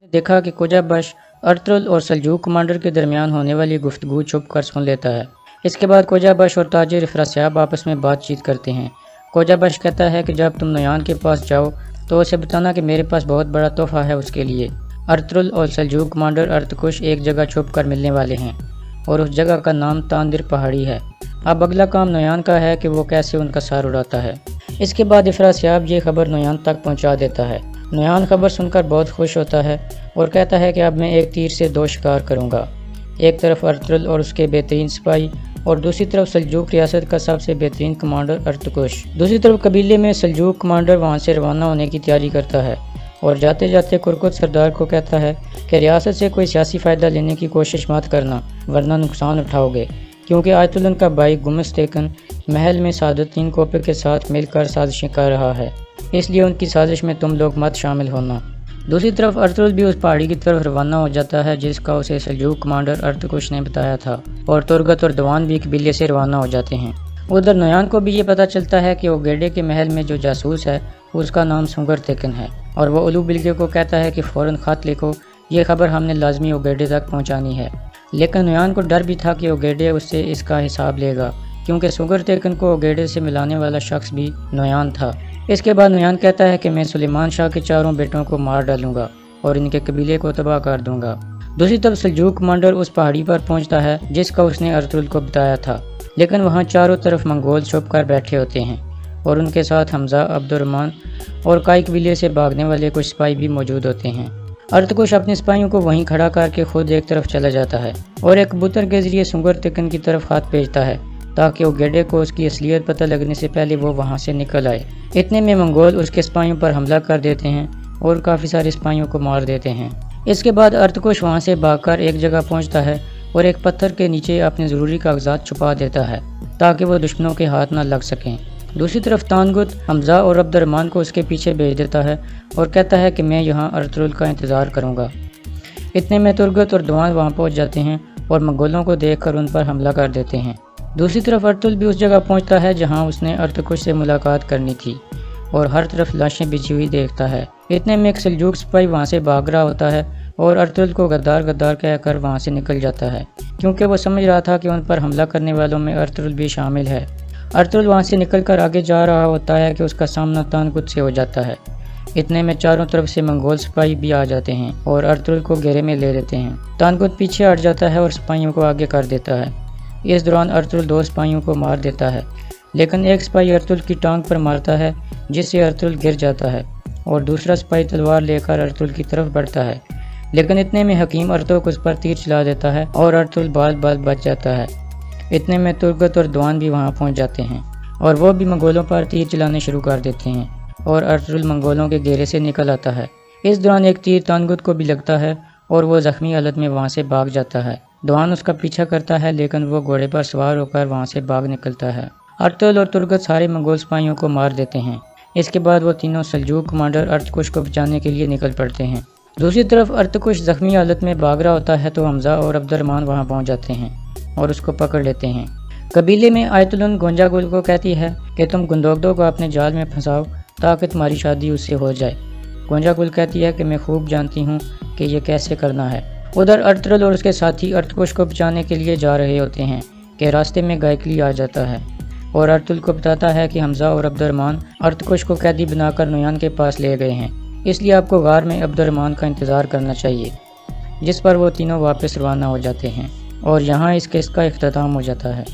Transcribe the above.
देखा कि कोजाबश अर्तुगरुल और सल्जूक कमांडर के दरमियान होने वाली गुफ्तगू छुप कर सुन लेता है। इसके बाद कोजाबश और ताजिर अफरास्याब आपस में बातचीत करते हैं। कोजाबश कहता है कि जब तुम नोयान के पास जाओ तो उसे बताना कि मेरे पास बहुत बड़ा तोहफा है उसके लिए। अर्तुगरुल और सल्जूक कमांडर अर्तकुश एक जगह छुप कर मिलने वाले हैं और उस जगह का नाम तांदिर पहाड़ी है। अब अगला काम नोयान का है कि वो कैसे उनका सार उड़ाता है। इसके बाद अफरास्याब ये खबर नोयान तक पहुंचा देता है। नोयान खबर सुनकर बहुत खुश होता है और कहता है कि अब मैं एक तीर से दो शिकार करूंगा। एक तरफ अर्तुगरुल और उसके बेहतरीन सिपाही और दूसरी तरफ सल्जूक रियासत का सबसे बेहतरीन कमांडर अर्तकुश। दूसरी तरफ कबीले में सल्जूक कमांडर वहां से रवाना होने की तैयारी करता है और जाते जाते कुरकुत सरदार को कहता है कि रियासत से कोई सियासी फ़ायदा लेने की कोशिश मत करना वरना नुकसान उठाओगे, क्योंकि आयतुल्लाह का भाई गुमस तेकन महल में सादुद्दीन कोपे के साथ मिलकर साजिशें कर रहा है, इसलिए उनकी साजिश में तुम लोग मत शामिल होना। दूसरी तरफ अर्तुगरुल भी उस पहाड़ी की तरफ रवाना हो जाता है जिसका उसे सल्जूक कमांडर अर्तकुश ने बताया था और तुर्गत और दवान भी कबीले से रवाना हो जाते हैं। उधर नोयान को भी ये पता चलता है कि ओगेडे के महल में जो जासूस है उसका नाम सुंगर तेकन है और वो उलू बिल्गे को कहता है कि फ़ौरन खत लिखो, ये खबर हमने लाजमी ओगेडे तक पहुँचानी है। लेकिन नोयान को डर भी था कि ओगेडे उससे इसका हिसाब लेगा, क्योंकि सुंगर तेकन को ओगेडे से मिलाने वाला शख्स भी नोयान था। इसके बाद नोयान कहता है कि मैं सुलेमान शाह के चारों बेटों को मार डालूंगा और इनके कबीले को तबाह कर दूंगा। दूसरी तरफ सल्जूक कमांडर उस पहाड़ी पर पहुंचता है जिसका उसने अर्तुगरुल को बताया था, लेकिन वहां चारों तरफ मंगोल छुप कर बैठे होते हैं और उनके साथ हमजा, अब्दुर्रहमान और काई कबीले से भागने वाले कुछ सिपाही भी मौजूद होते हैं। अर्तकुश अपने सिपाहियों को वहीं खड़ा करके खुद एक तरफ चला जाता है और एक कबूतर के जरिए सुंगर तेकन की तरफ हाथ भेजता है ताकि ओगेडे को उसकी असलियत पता लगने से पहले वो वहां से निकल आए। इतने में मंगोल उसके सिपाहियों पर हमला कर देते हैं और काफ़ी सारे सिपाहियों को मार देते हैं। इसके बाद अर्तकुश वहां से भागकर एक जगह पहुंचता है और एक पत्थर के नीचे अपने ज़रूरी कागजात छुपा देता है ताकि वो दुश्मनों के हाथ न लग सकें। दूसरी तरफ तानगुत हमजा और अब्दुर्रहमान को उसके पीछे भेज देता है और कहता है कि मैं यहाँ अर्तुगरुल का इंतज़ार करूँगा। इतने में तुर्गत और दवान वहाँ पहुँच जाते हैं और मंगोलों को देखकर उन पर हमला कर देते हैं। दूसरी तरफ अर्तुगरुल भी उस जगह पहुँचता है जहाँ उसने अर्तकुश से मुलाकात करनी थी और हर तरफ लाशें बिछी हुई देखता है। इतने में एक सल्जूक सिपाही वहाँ से भाग रहा होता है और अर्तुगरुल को गद्दार गद्दार कहकर वहाँ से निकल जाता है, क्योंकि वो समझ रहा था कि उन पर हमला करने वालों में अर्तुगरुल भी शामिल है। अर्तुगरुल वहाँ से निकलकर आगे जा रहा होता है कि उसका सामना तानगुत से हो जाता है। इतने में चारों तरफ से मंगोल सिपाही भी आ जाते हैं और अर्तुगरुल को घेरे में ले लेते हैं। तानगुत पीछे हट जाता है और सिपाहियों को आगे कर देता है। इस दौरान अर्तुगरुल दो सिपाहियों को मार देता है, लेकिन एक सिपाही अर्तुगरुल की टांग पर मारता है जिससे अर्तुगरुल गिर जाता है और दूसरा सिपाही तलवार लेकर अर्तुगरुल की तरफ बढ़ता है, लेकिन इतने में हकीम अर्तुगरुल उस पर तीर चला देता है और अर्तुगरुल बाल बाल बच जाता है। इतने में तुर्गत और दवान भी वहां पहुंच जाते हैं और वो भी मंगोलों पर तीर चलाने शुरू कर देते हैं और अर्तुगरुल मंगोलों के घेरे से निकल आता है। इस दौरान एक तीर तानगुत को भी लगता है और वो जख्मी हालत में वहां से भाग जाता है। दवान उसका पीछा करता है लेकिन वो घोड़े पर सवार होकर वहां से भाग निकलता है। अर्तुगरुल और तुर्गत सारे मंगोल सिपाहियों को मार देते हैं। इसके बाद वो तीनों सल्जूक कमांडर अर्तकुश को बचाने के लिए निकल पड़ते हैं। दूसरी तरफ अर्तकुश जख्मी हालत में भाग रहा होता है तो हमजा और अब्दुर्रहमान वहां पहुंच जाते हैं और उसको पकड़ लेते हैं। कबीले में आयतुल्लाह गोंजागुल को कहती है कि तुम गुंदोगदो को अपने जाल में फंसाओ ताकि तुम्हारी शादी उससे हो जाए। गोंजागुल कहती है कि मैं खूब जानती हूँ कि ये कैसे करना है। उधर अर्तुगरुल और उसके साथी अर्तकुश को बचाने के लिए जा रहे होते हैं कि रास्ते में गायकली आ जाता है और अर्तुगरुल को बताता है कि हमजा और अब्दुर्रहमान अर्तकुश को कैदी बनाकर नोयान के पास ले गए हैं, इसलिए आपको गार में अब्दुर्रहमान का इंतज़ार करना चाहिए। जिस पर वो तीनों वापस रवाना हो जाते हैं और यहाँ इस केस का इख्तिताम हो जाता है।